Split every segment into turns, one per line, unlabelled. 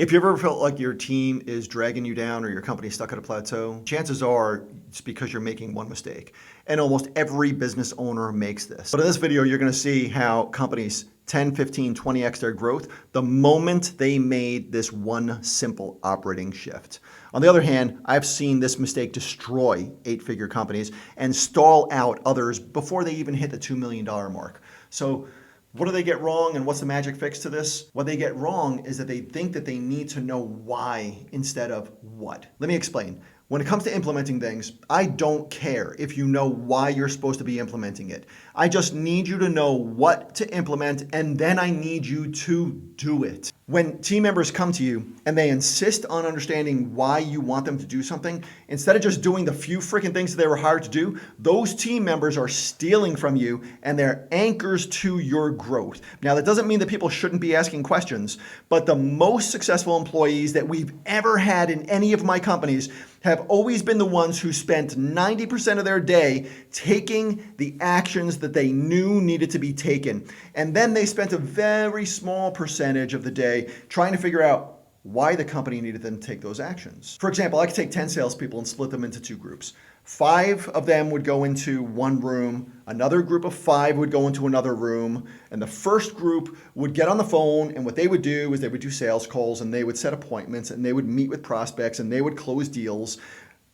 If you ever felt like your team is dragging you down or your company's stuck at a plateau, chances are it's because you're making one mistake. And almost every business owner makes this. But in this video, you're going to see how companies 10, 15, 20x their growth the moment they made this one simple operating shift. On the other hand, I've seen this mistake destroy 8-figure companies and stall out others before they even hit the $2 million mark. So what do they get wrong and what's the magic fix to this? What they get wrong is that they think that they need to know why instead of what. Let me explain. When it comes to implementing things, I don't care if you know why you're supposed to be implementing it. I just need you to know what to implement, and then I need you to do it. When team members come to you and they insist on understanding why you want them to do something, instead of just doing the few freaking things that they were hired to do, those team members are stealing from you and they're anchors to your growth. Now, that doesn't mean that people shouldn't be asking questions, but the most successful employees that we've ever had in any of my companies have always been the ones who spent 90% of their day taking the actions that they knew needed to be taken. And then they spent a very small percentage of the day trying to figure out why the company needed them to take those actions. For example, I could take 10 salespeople and split them into 2 groups. 5 of them would go into one room, another group of 5 would go into another room, and the first group would get on the phone, and what they would do is they would do sales calls, and they would set appointments, and they would meet with prospects, and they would close deals.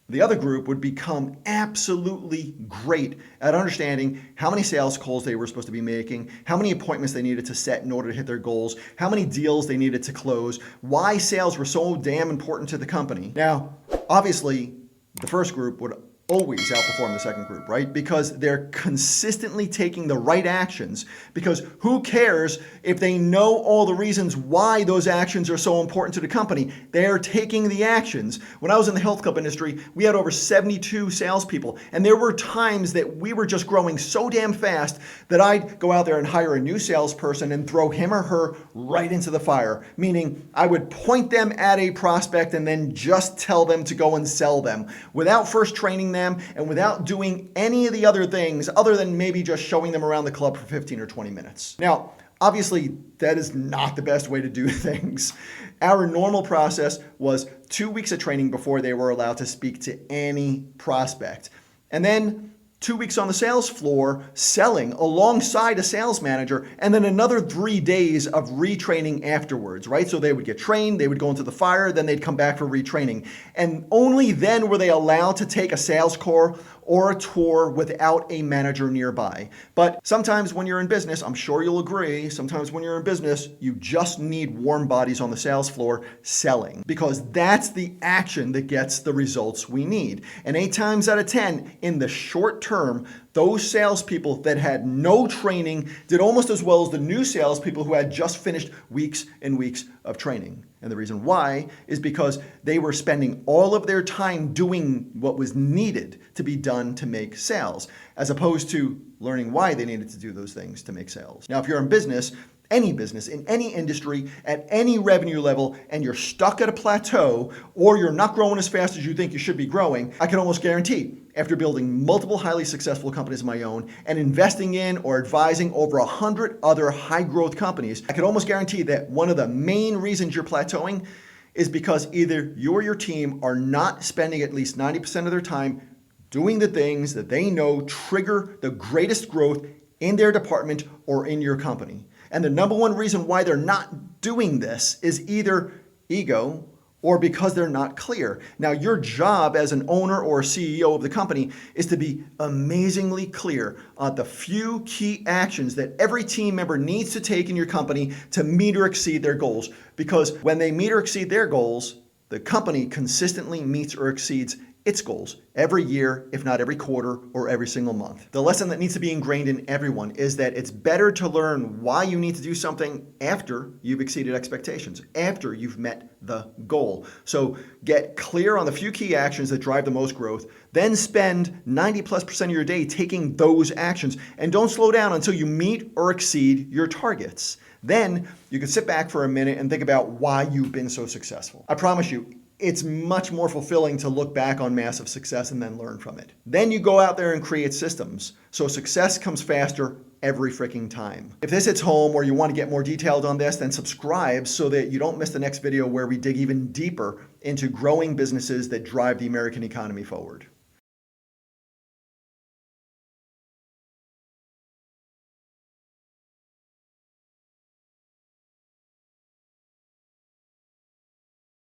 The other group would become absolutely great at understanding how many sales calls they were supposed to be making, how many appointments they needed to set in order to hit their goals, how many deals they needed to close, why sales were so damn important to the company. Now, obviously, the first group would always outperform the second group, right? Because they're consistently taking the right actions. Because who cares if they know all the reasons why those actions are so important to the company? They're taking the actions. When I was in the health club industry, we had over 72 salespeople, and there were times that we were just growing so damn fast that I'd go out there and hire a new salesperson and throw him or her right into the fire. Meaning, I would point them at a prospect and then just tell them to go and sell them without first training them and without doing any of the other things other than maybe just showing them around the club for 15 or 20 minutes. Now, obviously, that is not the best way to do things. Our normal process was 2 weeks of training before they were allowed to speak to any prospect. And then 2 weeks on the sales floor selling alongside a sales manager, and then another 3 days of retraining afterwards, right? So they would get trained, they would go into the fire, then they'd come back for retraining. And only then were they allowed to take a sales call or a tour without a manager nearby. But sometimes when you're in business, I'm sure you'll agree, sometimes when you're in business, you just need warm bodies on the sales floor selling, because that's the action that gets the results we need. And 8 times out of 10, in the short term, those salespeople that had no training did almost as well as the new salespeople who had just finished weeks and weeks of training. And the reason why is because they were spending all of their time doing what was needed to be done to make sales, as opposed to learning why they needed to do those things to make sales. Now, if you're in business, in any industry, at any revenue level, and you're stuck at a plateau, or you're not growing as fast as you think you should be growing, I can almost guarantee, after building multiple highly successful companies of my own and investing in or advising over 100 other high growth companies, I can almost guarantee that one of the main reasons you're plateauing is because either you or your team are not spending at least 90% of their time doing the things that they know trigger the greatest growth in their department or in your company. And the number one reason why they're not doing this is either ego or because they're not clear. Now, your job as an owner or CEO of the company is to be amazingly clear on the few key actions that every team member needs to take in your company to meet or exceed their goals. Because when they meet or exceed their goals, the company consistently meets or exceeds its goals every year, if not every quarter or every single month. The lesson that needs to be ingrained in everyone is that it's better to learn why you need to do something after you've exceeded expectations, after you've met the goal. So get clear on the few key actions that drive the most growth, then spend 90+% of your day taking those actions, and don't slow down until you meet or exceed your targets. Then you can sit back for a minute and think about why you've been so successful. I promise you, it's much more fulfilling to look back on massive success and then learn from it. Then you go out there and create systems. So success comes faster every freaking time. If this hits home or you want to get more detailed on this, then subscribe so that you don't miss the next video where we dig even deeper into growing businesses that drive the American economy forward.